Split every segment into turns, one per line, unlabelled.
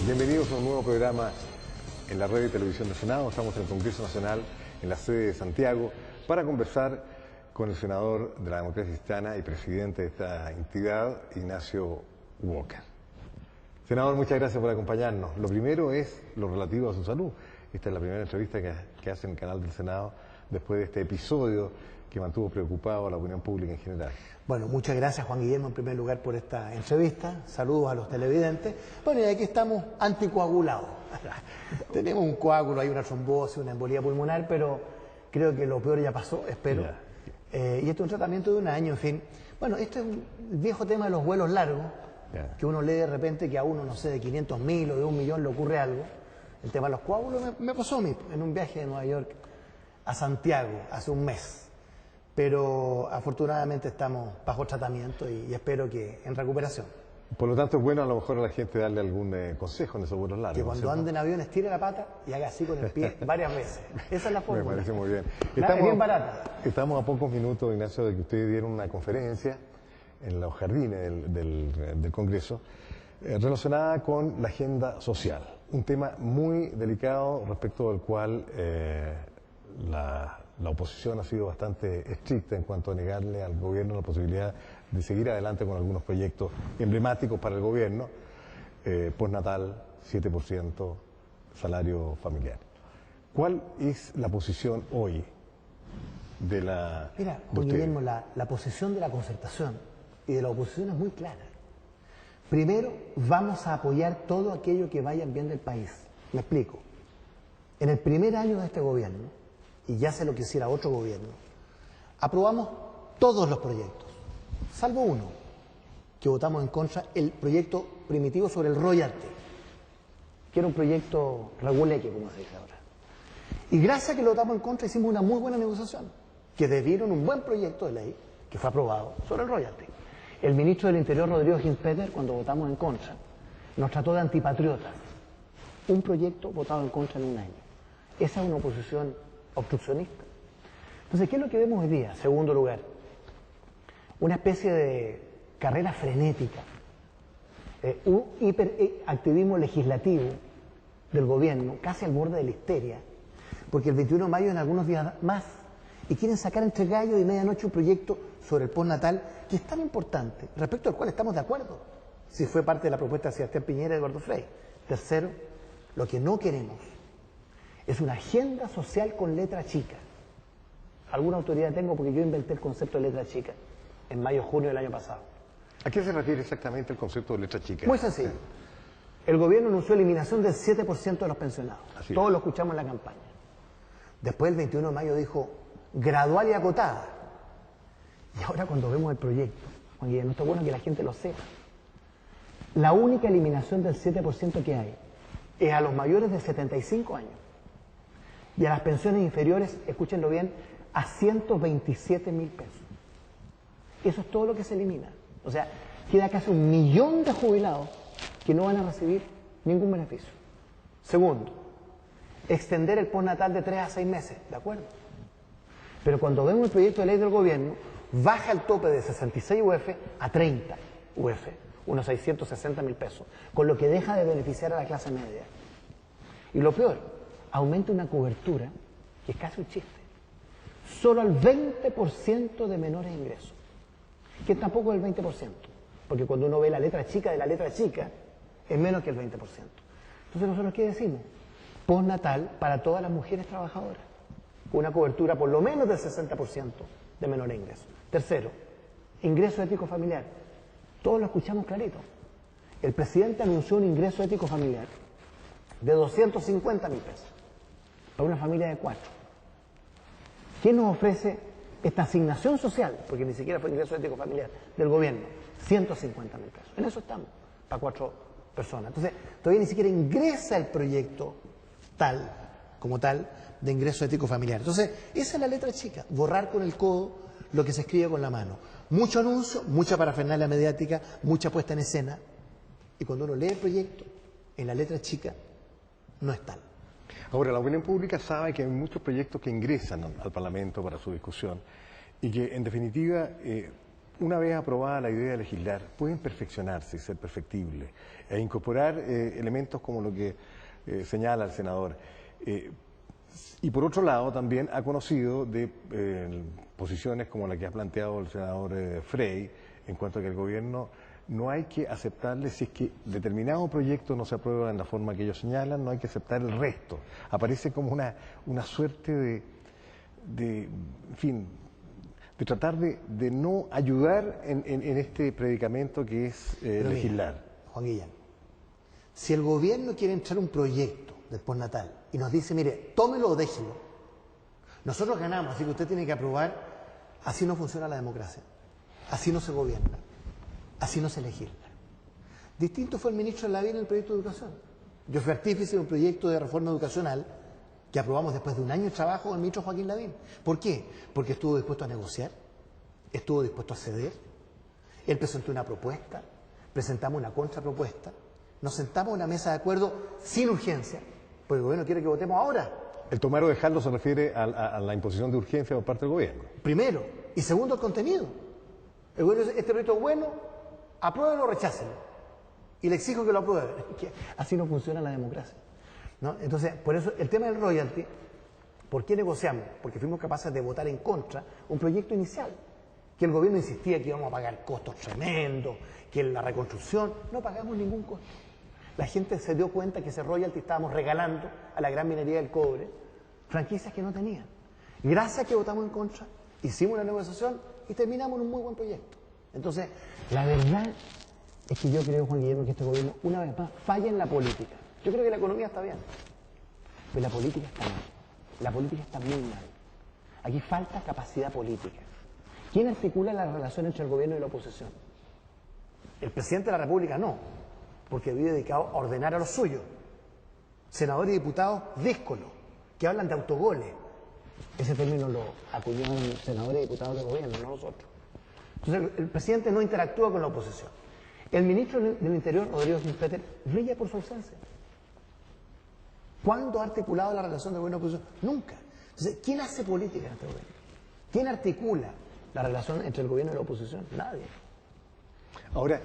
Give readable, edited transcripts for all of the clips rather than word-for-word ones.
Bienvenidos a un nuevo programa en la radio y televisión del Senado. Estamos en el Congreso Nacional, en la sede de Santiago, para conversar con el senador de la Democracia Cristiana y presidente de esta entidad, Ignacio Walker. Senador, muchas gracias por acompañarnos. Lo primero es lo relativo a su salud. Esta es la primera entrevista que hace en el canal del Senado después de este episodio que mantuvo preocupado a la opinión pública en general.
Bueno, muchas gracias Juan Guillermo en primer lugar por esta entrevista. Saludos a los televidentes. Bueno, y aquí estamos anticoagulados. Tenemos un coágulo, hay una trombosis, una embolía pulmonar, pero creo que lo peor ya pasó, espero. Y esto es un tratamiento de un año, en fin. Bueno, esto es un viejo tema de los vuelos largos, que uno lee de repente que a uno, no sé, de 500.000 o de 1.000.000 le ocurre algo. El tema de los coágulos me pasó a mí en un viaje de Nueva York a Santiago hace un mes. Pero afortunadamente estamos bajo tratamiento y espero que en recuperación.
Por lo tanto, es bueno a lo mejor a la gente darle algún consejo en esos vuelos largos.
Que cuando ande en avión estire la pata y haga así con el pie varias veces. Esa es la fórmula.
Me parece muy bien.
Es bien barata.
Estamos a pocos minutos, Ignacio, de que ustedes dieron una conferencia en los jardines del Congreso relacionada con la agenda social. Un tema muy delicado respecto al cual la oposición ha sido bastante estricta en cuanto a negarle al gobierno la posibilidad de seguir adelante con algunos proyectos emblemáticos para el gobierno, postnatal, 7%, salario familiar. ¿Cuál es la posición hoy de la...
Mira, Juan Guillermo, la posición de la concertación y de la oposición es muy clara. Primero, vamos a apoyar todo aquello que vaya en bien del país. Me explico. En el primer año de este gobierno, y ya se lo quisiera otro gobierno, aprobamos todos los proyectos, salvo uno, que votamos en contra, el proyecto primitivo sobre el royalty, que era un proyecto reguleque, como se dice ahora. Y gracias a que lo votamos en contra, hicimos una muy buena negociación, que debieron un buen proyecto de ley, que fue aprobado, sobre el royalty. El ministro del Interior, Rodrigo Ginspeter, cuando votamos en contra, nos trató de antipatriotas. Un proyecto votado en contra en un año. Esa es una oposición obstruccionista. Entonces, ¿qué es lo que vemos hoy día? Segundo lugar, una especie de carrera frenética, un hiperactivismo legislativo del gobierno, casi al borde de la histeria, porque el 21 de mayo en algunos días más, y quieren sacar entre gallo y medianoche un proyecto sobre el postnatal que es tan importante, respecto al cual estamos de acuerdo, si fue parte de la propuesta de Sebastián Piñera y Eduardo Frei. Tercero, lo que no queremos es una agenda social con letra chica. Alguna autoridad tengo porque yo inventé el concepto de letra chica en mayo-junio del año pasado.
¿A qué se refiere exactamente el concepto de letra chica?
Muy sencillo. El gobierno anunció eliminación del 7% de los pensionados. Todos lo escuchamos en la campaña. Después, el 21 de mayo dijo gradual y acotada. Y ahora cuando vemos el proyecto, Juan Guillermo, esto es bueno que la gente lo sepa. La única eliminación del 7% que hay es a los mayores de 75 años. Y a las pensiones inferiores, escúchenlo bien, a 127.000 pesos. Eso es todo lo que se elimina. O sea, queda casi 1 millón de jubilados que no van a recibir ningún beneficio. Segundo, extender el postnatal de 3 a 6 meses, ¿de acuerdo? Pero cuando vemos el proyecto de ley del gobierno, baja el tope de 66 UF a 30 UF, unos 660.000 pesos, con lo que deja de beneficiar a la clase media. Y lo peor, aumenta una cobertura que es casi un chiste. Solo al 20% de menores ingresos, que tampoco es el 20%, porque cuando uno ve la letra chica de la letra chica, es menos que el 20%. Entonces nosotros, ¿qué decimos? Postnatal para todas las mujeres trabajadoras, una cobertura por lo menos del 60% de menores ingresos. Tercero, ingreso ético familiar. Todos lo escuchamos clarito. El presidente anunció un ingreso ético familiar de 250.000 pesos para una familia de 4. ¿Quién nos ofrece esta asignación social? Porque ni siquiera fue ingreso ético familiar del gobierno. 150.000 pesos. En eso estamos, para 4 personas. Entonces, todavía ni siquiera ingresa el proyecto tal, como tal, de ingreso ético familiar. Entonces, esa es la letra chica. Borrar con el codo lo que se escribe con la mano. Mucho anuncio, mucha parafernalia mediática, mucha puesta en escena. Y cuando uno lee el proyecto, en la letra chica, no es tal.
Ahora, la opinión pública sabe que hay muchos proyectos que ingresan al Parlamento para su discusión y que, en definitiva, una vez aprobada la idea de legislar, pueden perfeccionarse y ser perfectibles e incorporar elementos como lo que señala el senador. Y por otro lado, también ha conocido de posiciones como la que ha planteado el senador Frey, en cuanto a que el gobierno no hay que aceptarle, si es que determinado proyecto no se aprueba en la forma que ellos señalan, no hay que aceptar el resto. Aparece como una suerte en fin, de tratar de no ayudar en este predicamento que es legislar.
Mira, Juan Guillén, si el gobierno quiere entrar un proyecto del postnatal y nos dice, mire, tómelo o déjelo, nosotros ganamos, así que usted tiene que aprobar. Así no funciona la democracia, así no se gobierna, así no se legisla. Distinto fue el ministro Lavín en el proyecto de educación. Yo fui artífice de un proyecto de reforma educacional que aprobamos después de un año de trabajo del ministro Joaquín Lavín. ¿Por qué? Porque estuvo dispuesto a negociar, estuvo dispuesto a ceder, él presentó una propuesta, presentamos una contrapropuesta, nos sentamos en una mesa de acuerdo sin urgencia, porque el gobierno quiere que votemos ahora.
El tomar o dejarlo se refiere a la imposición de urgencia por parte del gobierno.
Primero. Y segundo, el contenido. El gobierno dice, este proyecto es bueno, apruébenlo o rechácenlo. Y le exijo que lo aprueben. Así no funciona la democracia, ¿no? Entonces, por eso, el tema del royalty, ¿por qué negociamos? Porque fuimos capaces de votar en contra un proyecto inicial, que el gobierno insistía que íbamos a pagar costos tremendos, que en la reconstrucción no pagamos ningún costo. La gente se dio cuenta que ese royalty estábamos regalando a la gran minería del cobre franquicias que no tenían. Gracias a que votamos en contra, hicimos una negociación y terminamos en un muy buen proyecto. Entonces, la verdad es que yo creo, Juan Guillermo, que este gobierno, una vez más, falla en la política. Yo creo que la economía está bien, pero la política está mal. La política está muy mal. Aquí falta capacidad política. ¿Quién articula la relación entre el gobierno y la oposición? El presidente de la República no, porque vive dedicado a ordenar a los suyos. Senadores y diputados díscolos, que hablan de autogoles. Ese término lo acuñaron senadores y diputados del gobierno, no nosotros. Entonces, el presidente no interactúa con la oposición. El ministro del Interior, Rodrigo Ginspeter, brilla por su ausencia. ¿Cuándo ha articulado la relación del gobierno y la oposición? Nunca. Entonces, ¿quién hace política en este gobierno? ¿Quién articula la relación entre el gobierno y la oposición? Nadie.
Ahora,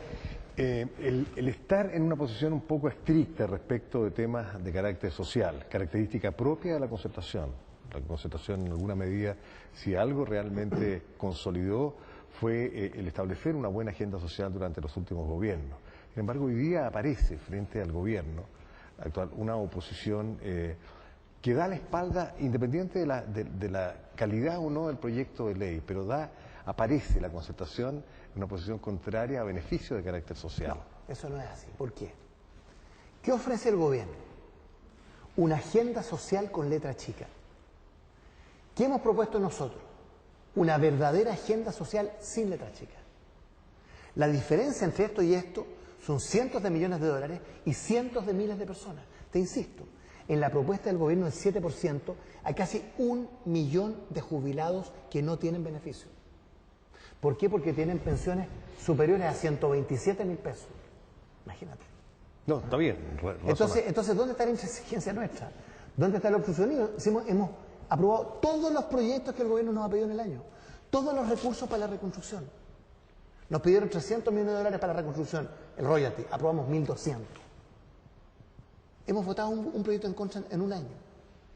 el estar en una posición un poco estricta respecto de temas de carácter social, característica propia de la concertación. La concertación, en alguna medida, si algo realmente consolidó, fue el establecer una buena agenda social durante los últimos gobiernos. Sin embargo, hoy día aparece frente al gobierno actual una oposición que da la espalda, independiente de la calidad o no del proyecto de ley, pero aparece la concertación en una posición contraria a beneficio de carácter social.
No, eso no es así. ¿Por qué? ¿Qué ofrece el gobierno? Una agenda social con letra chica. ¿Qué hemos propuesto nosotros? Una verdadera agenda social sin letra chica. La diferencia entre esto y esto son cientos de millones de dólares y cientos de miles de personas. Te insisto, en la propuesta del gobierno del 7% hay casi 1 millón de jubilados que no tienen beneficio. ¿Por qué? Porque tienen pensiones superiores a 127.000 pesos. Imagínate.
No, está bien.
Entonces, ¿dónde está la intransigencia nuestra? ¿Dónde está el obstruccionismo? Hemos aprobado todos los proyectos que el gobierno nos ha pedido en el año. Todos los recursos para la reconstrucción. Nos pidieron 300 millones de dólares para la reconstrucción, el royalty. Aprobamos 1.200. Hemos votado un proyecto en contra en un año.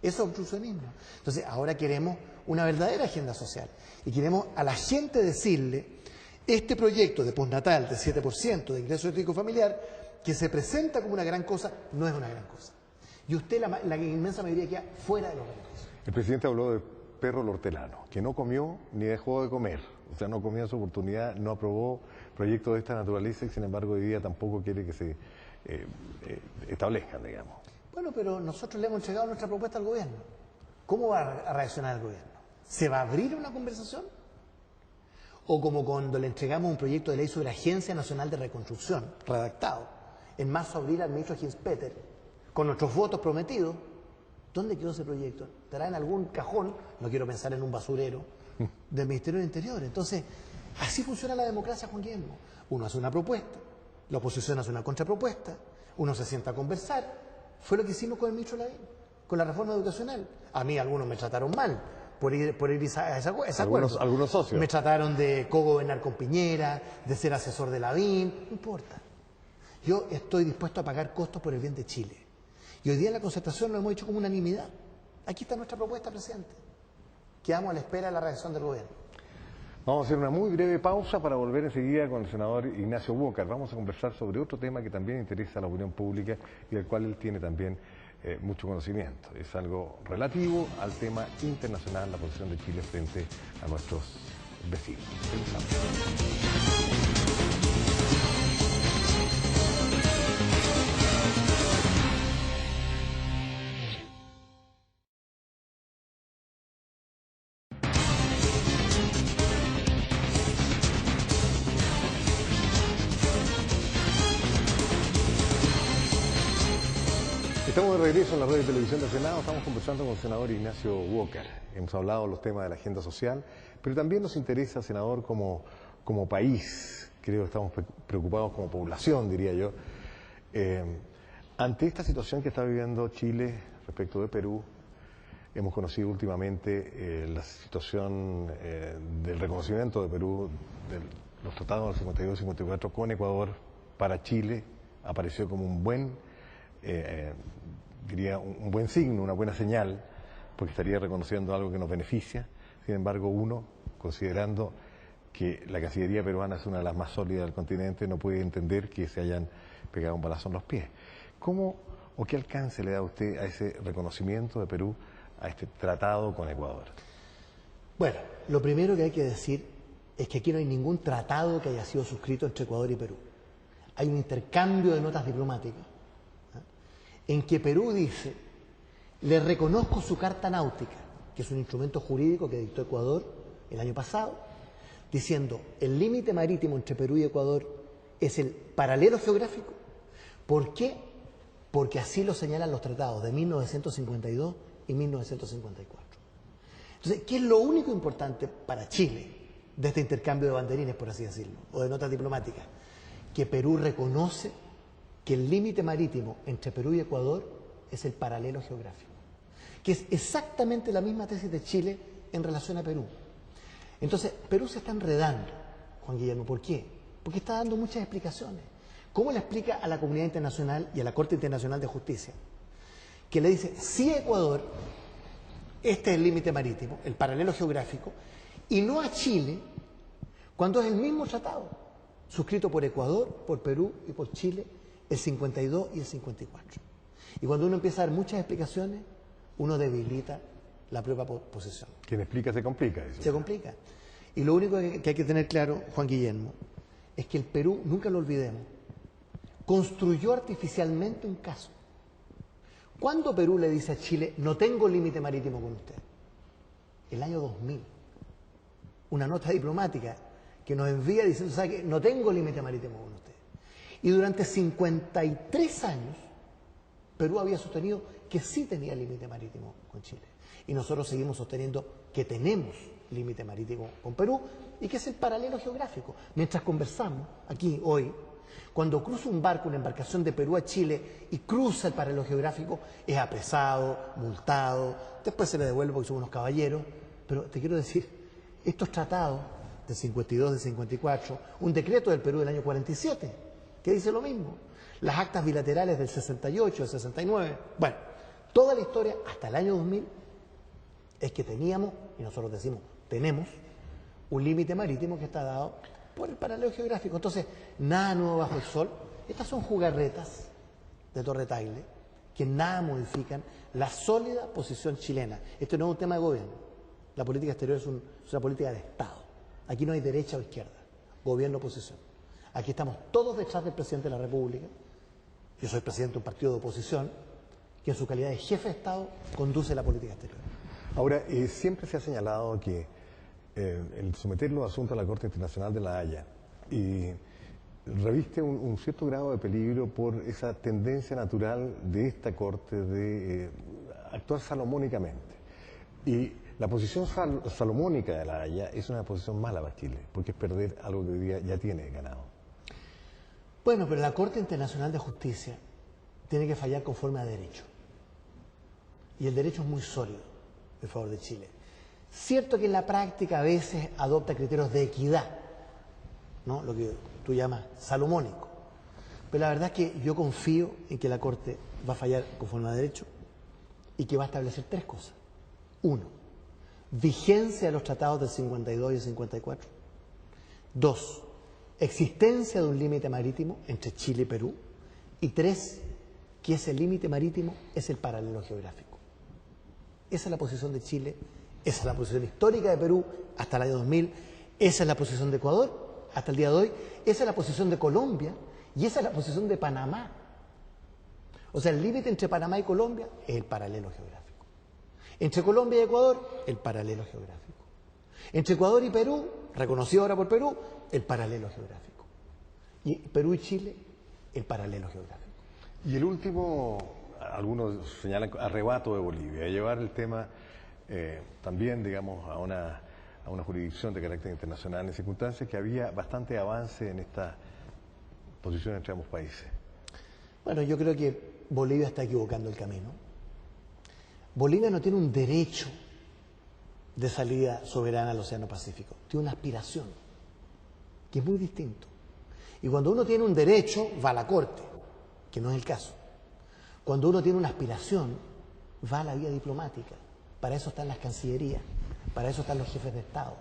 Eso es obstruccionismo. Entonces, ahora queremos una verdadera agenda social. Y queremos a la gente decirle, este proyecto de postnatal de 7% de ingreso ético familiar, que se presenta como una gran cosa, no es una gran cosa. Y usted, la inmensa mayoría, queda fuera de los beneficios.
El presidente habló de perro al hortelano, que no comió ni dejó de comer. O sea, no comió su oportunidad, no aprobó proyectos de esta naturaleza y, sin embargo, hoy día tampoco quiere que se establezcan, digamos.
Bueno, pero nosotros le hemos entregado nuestra propuesta al gobierno. ¿Cómo va a reaccionar el gobierno? ¿Se va a abrir una conversación? O como cuando le entregamos un proyecto de ley sobre la Agencia Nacional de Reconstrucción, redactado, en marzo abril al ministro Ginspeter, con nuestros votos prometidos. ¿Dónde quedó ese proyecto? ¿Estará en algún cajón? No quiero pensar en un basurero del Ministerio del Interior. Entonces, así funciona la democracia, Juan Guillermo. Uno hace una propuesta, la oposición hace una contrapropuesta, uno se sienta a conversar. Fue lo que hicimos con el ministro Lavín, con la reforma educacional. A mí algunos me trataron mal, por ir a ese acuerdo.
Algunos socios.
Me trataron de co-gobernar con Piñera, de ser asesor de Lavín, no importa. Yo estoy dispuesto a pagar costos por el bien de Chile. Y hoy día en la concertación lo hemos hecho como unanimidad. Aquí está nuestra propuesta, presidente. Quedamos a la espera de la reacción del gobierno.
Vamos a hacer una muy breve pausa para volver enseguida con el senador Ignacio Walker. Vamos a conversar sobre otro tema que también interesa a la opinión pública y del cual él tiene también mucho conocimiento. Es algo relativo al tema internacional, la posición de Chile frente a nuestros vecinos. Estamos de regreso en la red de televisión del Senado, estamos conversando con el senador Ignacio Walker. Hemos hablado de los temas de la agenda social, pero también nos interesa, senador, como país, creo que estamos preocupados como población, diría yo, ante esta situación que está viviendo Chile respecto de Perú. Hemos conocido últimamente la situación del reconocimiento de Perú, de los tratados del 52 y 54 con Ecuador para Chile, apareció como un buen... diría un buen signo, una buena señal, porque estaría reconociendo algo que nos beneficia. Sin embargo, uno, considerando que la Cancillería peruana es una de las más sólidas del continente, no puede entender que se hayan pegado un balazo en los pies. ¿Cómo o qué alcance le da usted a ese reconocimiento de Perú, a este tratado con Ecuador?
Bueno, lo primero que hay que decir es que aquí no hay ningún tratado que haya sido suscrito entre Ecuador y Perú. Hay un intercambio de notas diplomáticas en que Perú dice: le reconozco su carta náutica, que es un instrumento jurídico que dictó Ecuador el año pasado, diciendo el límite marítimo entre Perú y Ecuador es el paralelo geográfico. ¿Por qué? Porque así lo señalan los tratados de 1952 y 1954. Entonces, ¿qué es lo único importante para Chile de este intercambio de banderines, por así decirlo, o de notas diplomáticas? Que Perú reconoce que el límite marítimo entre Perú y Ecuador es el paralelo geográfico, que es exactamente la misma tesis de Chile en relación a Perú. Entonces, Perú se está enredando, Juan Guillermo. ¿Por qué? Porque está dando muchas explicaciones. ¿Cómo le explica a la comunidad internacional y a la Corte Internacional de Justicia? Que le dice, sí, Ecuador, este es el límite marítimo, el paralelo geográfico, y no a Chile, cuando es el mismo tratado, suscrito por Ecuador, por Perú y por Chile, el 52 y el 54. Y cuando uno empieza a dar muchas explicaciones, uno debilita la propia posición.
Quien explica se complica. Eso.
Se complica. Y lo único que hay que tener claro, Juan Guillermo, es que el Perú, nunca lo olvidemos, construyó artificialmente un caso. ¿Cuándo Perú le dice a Chile, no tengo límite marítimo con usted? El año 2000. Una nota diplomática que nos envía diciendo, ¿sabe qué? No tengo límite marítimo con usted. Y durante 53 años, Perú había sostenido que sí tenía límite marítimo con Chile. Y nosotros seguimos sosteniendo que tenemos límite marítimo con Perú y que es el paralelo geográfico. Mientras conversamos aquí hoy, cuando cruza un barco, una embarcación de Perú a Chile y cruza el paralelo geográfico, es apresado, multado, después se le devuelve porque son unos caballeros. Pero te quiero decir, estos tratados del 52, del 54, un decreto del Perú del año 47, que dice lo mismo, las actas bilaterales del 68, del 69, bueno, toda la historia hasta el año 2000 es que teníamos, y nosotros decimos, tenemos un límite marítimo que está dado por el paralelo geográfico. Entonces, nada nuevo bajo el sol. Estas son jugarretas de Torre Tagle que nada modifican la sólida posición chilena. Esto no es un tema de gobierno. La política exterior es una política de Estado. Aquí no hay derecha o izquierda, gobierno o oposición. Aquí estamos todos detrás del presidente de la República. Yo soy presidente de un partido de oposición que en su calidad de jefe de Estado conduce la política exterior.
Ahora, siempre se ha señalado que el someter los asuntos a la Corte Internacional de la Haya y reviste un cierto grado de peligro por esa tendencia natural de esta Corte de actuar salomónicamente. Y la posición salomónica de la Haya es una posición mala para Chile, porque es perder algo que hoy día ya tiene ganado.
Bueno, pero la Corte Internacional de Justicia tiene que fallar conforme a derecho. Y el derecho es muy sólido en favor de Chile. Cierto que en la práctica a veces adopta criterios de equidad, ¿no? Lo que tú llamas salomónico. Pero la verdad es que yo confío en que la Corte va a fallar conforme a derecho y que va a establecer tres cosas. Uno, vigencia de los tratados del 52 y el 54. Dos, existencia de un límite marítimo entre Chile y Perú. Y tres, que ese límite marítimo es el paralelo geográfico. Esa es la posición de Chile, esa es la posición histórica de Perú hasta el año 2000, esa es la posición de Ecuador hasta el día de hoy, esa es la posición de Colombia y esa es la posición de Panamá. O sea, el límite entre Panamá y Colombia es el paralelo geográfico. Entre Colombia y Ecuador, el paralelo geográfico. Entre Ecuador y Perú, reconocido ahora por Perú, el paralelo geográfico. Y Perú y Chile, el paralelo geográfico.
Y el último, algunos señalan arrebato de Bolivia, llevar el tema también, digamos, a una jurisdicción de carácter internacional en circunstancias que había bastante avance en esta posición entre ambos países.
Bueno, yo creo que Bolivia está equivocando el camino. Bolivia no tiene un derecho de salida soberana al Océano Pacífico, tiene una aspiración, que es muy distinto. Y cuando uno tiene un derecho, va a la Corte, que no es el caso. Cuando uno tiene una aspiración, va a la vía diplomática. Para eso están las cancillerías, para eso están los jefes de Estado.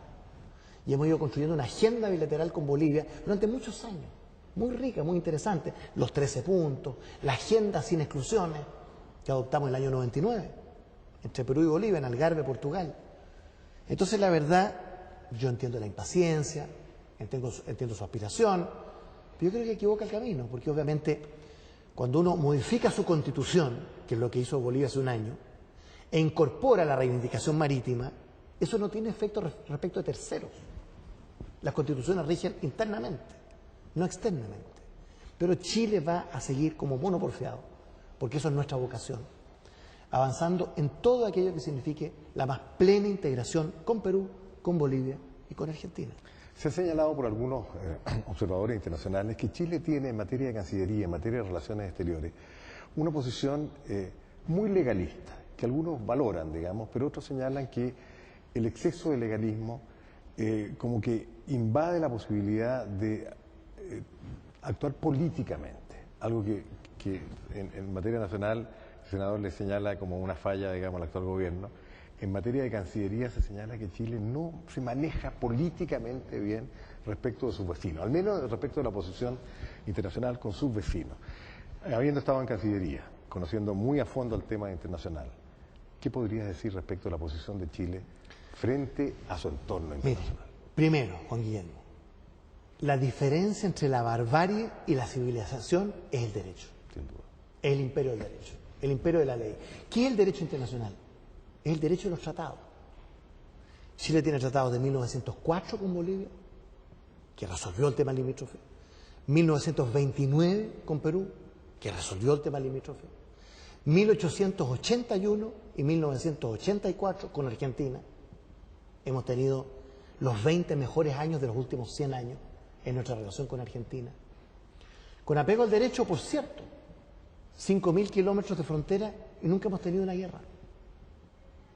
Y hemos ido construyendo una agenda bilateral con Bolivia durante muchos años, muy rica, muy interesante. Los 13 puntos, la agenda sin exclusiones, que adoptamos en el año 99, entre Perú y Bolivia, en Algarve, Portugal. Entonces, la verdad, yo entiendo la impaciencia, entiendo su aspiración, pero yo creo que equivoca el camino, porque obviamente cuando uno modifica su constitución, que es lo que hizo Bolivia hace un año, e incorpora la reivindicación marítima, eso no tiene efecto respecto de terceros. Las constituciones rigen internamente, no externamente. Pero Chile va a seguir como mono porfiado, porque eso es nuestra vocación, avanzando en todo aquello que signifique la más plena integración con Perú, con Bolivia y con Argentina.
Se ha señalado por algunos observadores internacionales que Chile tiene en materia de Cancillería, en materia de relaciones exteriores, una posición muy legalista, que algunos valoran, digamos, pero otros señalan que el exceso de legalismo como que invade la posibilidad de actuar políticamente, algo que en materia nacional el senador le señala como una falla, digamos, al actual gobierno. En materia de Cancillería se señala que Chile no se maneja políticamente bien respecto de sus vecinos, al menos respecto de la posición internacional con sus vecinos. Habiendo estado en Cancillería, conociendo muy a fondo el tema internacional, ¿qué podrías decir respecto a la posición de Chile frente a su entorno internacional?
Mire, primero, Juan Guillermo, la diferencia entre la barbarie y la civilización es el derecho.
Sin duda.
Es el imperio del derecho, el imperio de la ley. ¿Qué es el derecho internacional? Es el derecho de los tratados. Chile tiene tratados de 1904 con Bolivia, que resolvió el tema limítrofe. 1929 con Perú, que resolvió el tema limítrofe. 1881 y 1984 con Argentina. Hemos tenido los 20 mejores años de los últimos 100 años en nuestra relación con Argentina. Con apego al derecho, por cierto, 5.000 kilómetros de frontera y nunca hemos tenido una guerra.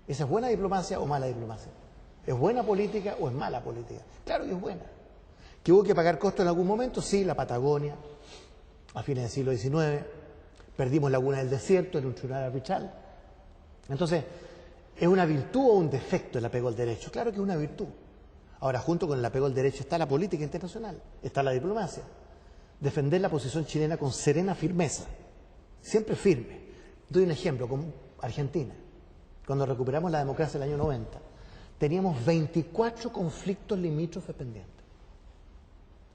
¿Esa es buena diplomacia o mala diplomacia? ¿Es buena política o es mala política? Claro que es buena. ¿Que hubo que pagar costos en algún momento? Sí, la Patagonia, a fines del siglo XIX, perdimos Laguna del Desierto en un tribunal arbitral. Entonces, ¿es una virtud o un defecto el apego al derecho? Claro que es una virtud. Ahora, junto con el apego al derecho está la política internacional, está la diplomacia. Defender la posición chilena con serena firmeza, siempre firme. Doy un ejemplo, con Argentina. Cuando recuperamos la democracia en el año 90, teníamos 24 conflictos limítrofes pendientes.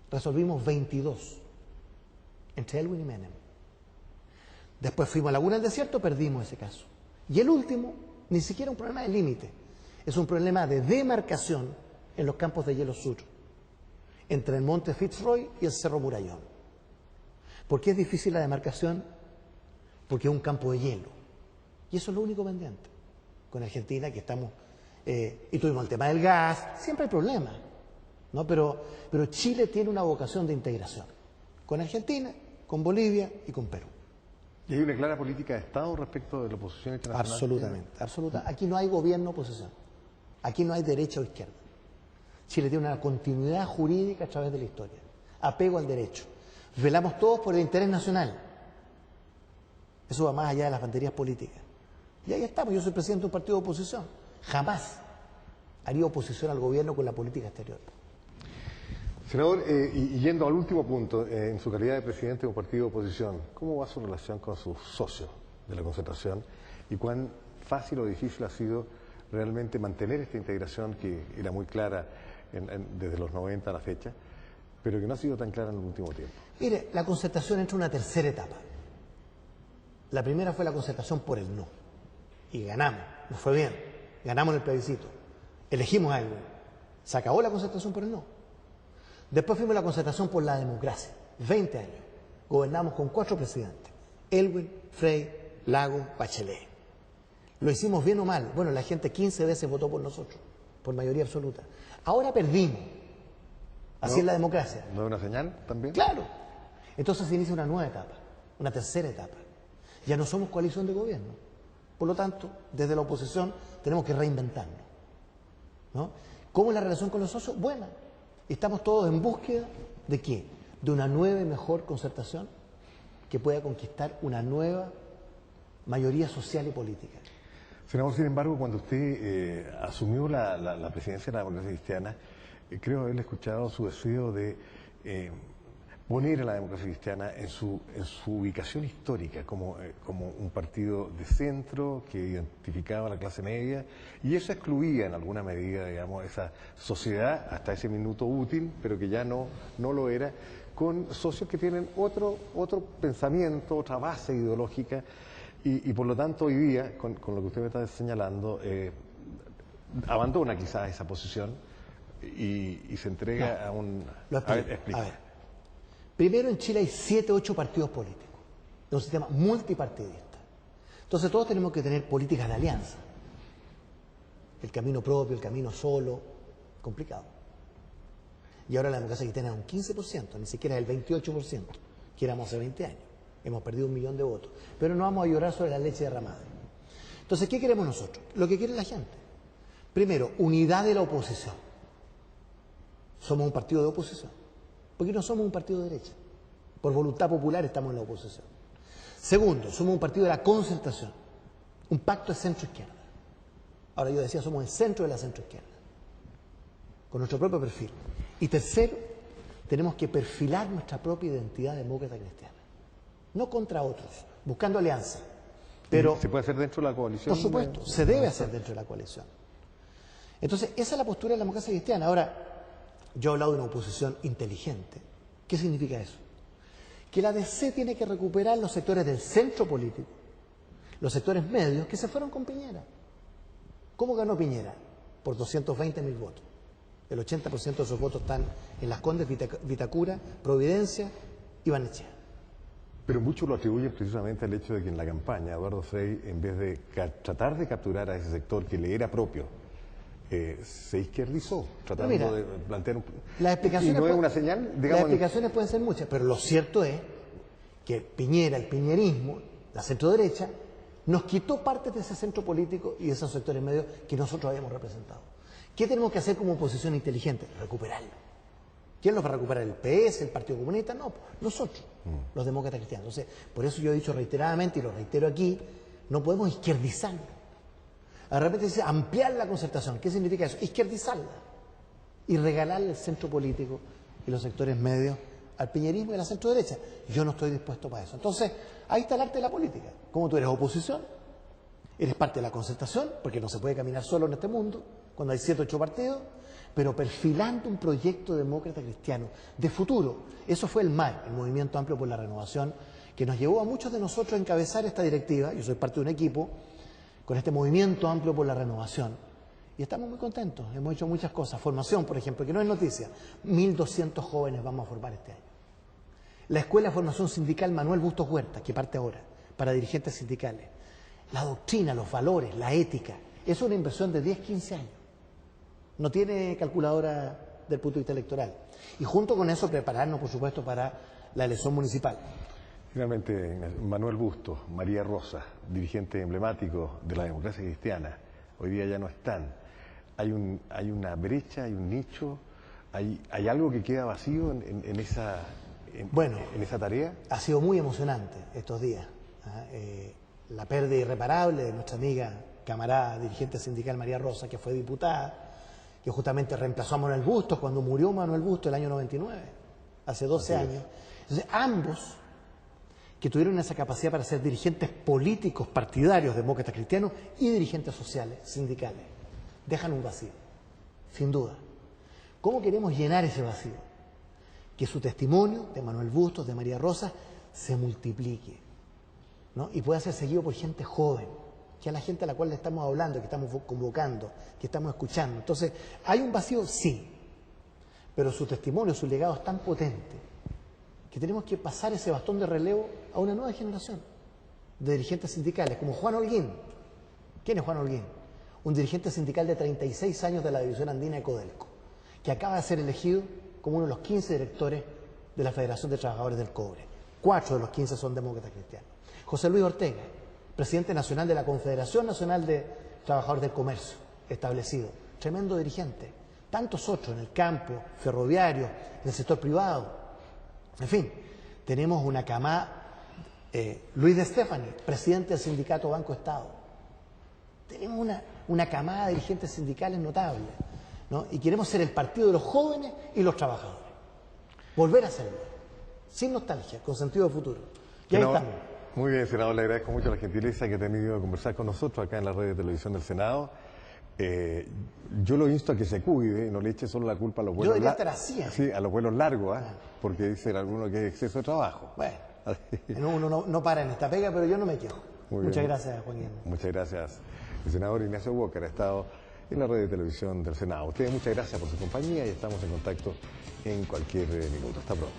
Resolvimos 22, entre Elwin y Menem. Después fuimos a Laguna del Desierto, perdimos ese caso. Y el último, ni siquiera un problema de límite, es un problema de demarcación en los campos de hielo sur, entre el monte Fitzroy y el Cerro Murallón. ¿Por qué es difícil la demarcación? Porque es un campo de hielo. Y eso es lo único pendiente. Con Argentina, que estamos, y tuvimos el tema del gas, siempre hay problemas, ¿no? Pero Chile tiene una vocación de integración, con Argentina, con Bolivia y con Perú.
¿Y hay una clara política de Estado respecto de la oposición internacional?
Absolutamente, absoluta. Aquí no hay gobierno-oposición. Aquí no hay derecha o izquierda. Chile tiene una continuidad jurídica a través de la historia. Apego al derecho. Velamos todos por el interés nacional. Eso va más allá de las banderías políticas. Y ahí estamos. Yo soy presidente de un partido de oposición. Jamás haría oposición al gobierno con la política exterior.
Senador, y yendo al último punto, en su calidad de presidente de un partido de oposición, ¿cómo va su relación con sus socios de la Concertación y cuán fácil o difícil ha sido realmente mantener esta integración que era muy clara desde los 90 a la fecha, pero que no ha sido tan clara en el último tiempo?
Mire, la Concertación entra en una tercera etapa. La primera fue la Concertación por el no. Y ganamos, nos fue bien, ganamos en el plebiscito, elegimos a Elwin. Se acabó la Concertación por el no. Después fuimos a la Concertación por la democracia, 20 años. Gobernamos con 4 presidentes, Elwin, Frey, Lago, Bachelet. Lo hicimos bien o mal. Bueno, la gente 15 veces votó por nosotros, por mayoría absoluta. Ahora perdimos. Así es la democracia.
¿No es una señal también?
Claro. Entonces se inicia una nueva etapa, una tercera etapa. Ya no somos coalición de gobierno. Por lo tanto, desde la oposición tenemos que reinventarnos, ¿no? ¿Cómo es la relación con los socios? Buena. Estamos todos en búsqueda ¿de qué? De una nueva y mejor concertación que pueda conquistar una nueva mayoría social y política.
Senador, sin embargo, cuando usted asumió la presidencia de la Democracia Cristiana, creo haberle escuchado su deseo de poner a la Democracia Cristiana en su ubicación histórica como un partido de centro que identificaba a la clase media, y eso excluía en alguna medida, digamos, esa sociedad hasta ese minuto útil, pero que ya no lo era, con socios que tienen otro pensamiento, otra base ideológica, y por lo tanto hoy día, con lo que usted me está señalando, abandona quizás esa posición y se entrega a un...
A ver. Primero, en Chile hay 7 u 8 partidos políticos. Es un sistema multipartidista. Entonces todos tenemos que tener políticas de alianza. El camino propio, el camino solo, complicado. Y ahora la democracia cristiana es un 15%, ni siquiera es el 28%, que éramos hace 20 años. Hemos perdido 1 millón de votos. Pero no vamos a llorar sobre la leche derramada. Entonces, ¿qué queremos nosotros? Lo que quiere la gente. Primero, unidad de la oposición. Somos un partido de oposición. Porque no somos un partido de derecha. Por voluntad popular estamos en la oposición. Segundo, somos un partido de la concertación. Un pacto de centro-izquierda. Ahora yo decía, somos el centro de la centro-izquierda. Con nuestro propio perfil. Y tercero, tenemos que perfilar nuestra propia identidad demócrata cristiana. No contra otros, buscando alianza. Pero,
¿se puede hacer dentro de la coalición?
Por supuesto, se debe hacer dentro de la coalición. Entonces, esa es la postura de la democracia cristiana. Ahora, yo he hablado de una oposición inteligente. ¿Qué significa eso? Que la DC tiene que recuperar los sectores del centro político, los sectores medios que se fueron con Piñera. ¿Cómo ganó Piñera? Por 220.000 votos. El 80% de esos votos están en Las Condes, Vitacura, Providencia y Barnechea.
Pero muchos lo atribuyen precisamente al hecho de que en la campaña Eduardo Frei, en vez de tratar de capturar a ese sector que le era propio, se izquierdizó, tratando de plantear un...
Las explicaciones,
¿y no es una señal? Digamos,
las explicaciones pueden ser muchas, pero lo cierto es que Piñera, el piñerismo, la centroderecha, nos quitó partes de ese centro político y de esos sectores medios que nosotros habíamos representado. ¿Qué tenemos que hacer como oposición inteligente? Recuperarlo. ¿Quién los va a recuperar? ¿El PS, el Partido Comunista? No, nosotros, los demócratas cristianos. Entonces, por eso yo he dicho reiteradamente, y lo reitero aquí, no podemos izquierdizarlo. De repente dice ampliar la concertación. ¿Qué significa eso? Izquierdizarla. Y regalarle el centro político y los sectores medios al piñerismo y a la centro derecha. Yo no estoy dispuesto para eso. Entonces, ahí está el arte de la política. Como tú eres oposición, eres parte de la concertación, porque no se puede caminar solo en este mundo, cuando hay 7 u 8 partidos, pero perfilando un proyecto demócrata cristiano de futuro. Eso fue el MAR, el Movimiento Amplio por la Renovación, que nos llevó a muchos de nosotros a encabezar esta directiva. Yo soy parte de un equipo con este Movimiento Amplio por la Renovación. Y estamos muy contentos, hemos hecho muchas cosas. Formación, por ejemplo, que no es noticia. 1.200 jóvenes vamos a formar este año. La Escuela de Formación Sindical Manuel Bustos Huerta, que parte ahora, para dirigentes sindicales. La doctrina, los valores, la ética. Es una inversión de 10, 15 años. No tiene calculadora del punto de vista electoral. Y junto con eso prepararnos, por supuesto, para la elección municipal.
Finalmente, Manuel Bustos, María Rosa, dirigente emblemático de la democracia cristiana, hoy día ya no están. hay una brecha, hay un nicho, hay algo que queda vacío en esa tarea.
Ha sido muy emocionante estos días. La pérdida irreparable de nuestra amiga, camarada, dirigente sindical María Rosa, que fue diputada, que justamente reemplazó a Manuel Bustos cuando murió Manuel Bustos el año 99, hace 12 años. Entonces, ambos, que tuvieron esa capacidad para ser dirigentes políticos, partidarios, demócratas cristianos y dirigentes sociales, sindicales, dejan un vacío, sin duda. ¿Cómo queremos llenar ese vacío? Que su testimonio de Manuel Bustos, de María Rosa, se multiplique, ¿no? Y pueda ser seguido por gente joven, que es la gente a la cual le estamos hablando, que estamos convocando, que estamos escuchando. Entonces, ¿hay un vacío? Sí, pero su testimonio, su legado es tan potente que tenemos que pasar ese bastón de relevo a una nueva generación de dirigentes sindicales, como Juan Holguín. ¿Quién es Juan Holguín? Un dirigente sindical de 36 años de la División Andina de Codelco, que acaba de ser elegido como uno de los 15 directores de la Federación de Trabajadores del Cobre. 4 de los 15 son demócratas cristianos. José Luis Ortega, presidente nacional de la Confederación Nacional de Trabajadores del Comercio, establecido. Tremendo dirigente. Tantos otros en el campo, ferroviario, en el sector privado. En fin, tenemos una camada. Luis de Stefani, presidente del sindicato Banco Estado. Tenemos una camada de dirigentes sindicales notables, ¿no? Y queremos ser el partido de los jóvenes y los trabajadores. Volver a serlo, sin nostalgia, con sentido de futuro. Y ahí estamos.
Muy bien, senador, le agradezco mucho la gentileza que ha tenido de conversar con nosotros acá en la red de televisión del Senado. Yo lo insto a que se cuide, no le eche solo la culpa a los vuelos largos. Sí, a los vuelos largos, porque dicen algunos que es exceso de trabajo.
Bueno, uno no para en esta pega, pero yo no me quejo. Muchas gracias, Juan Guillermo.
Muchas gracias. El senador Ignacio Walker ha estado en la red de televisión del Senado. Ustedes muchas gracias por su compañía y estamos en contacto en cualquier minuto. Hasta pronto.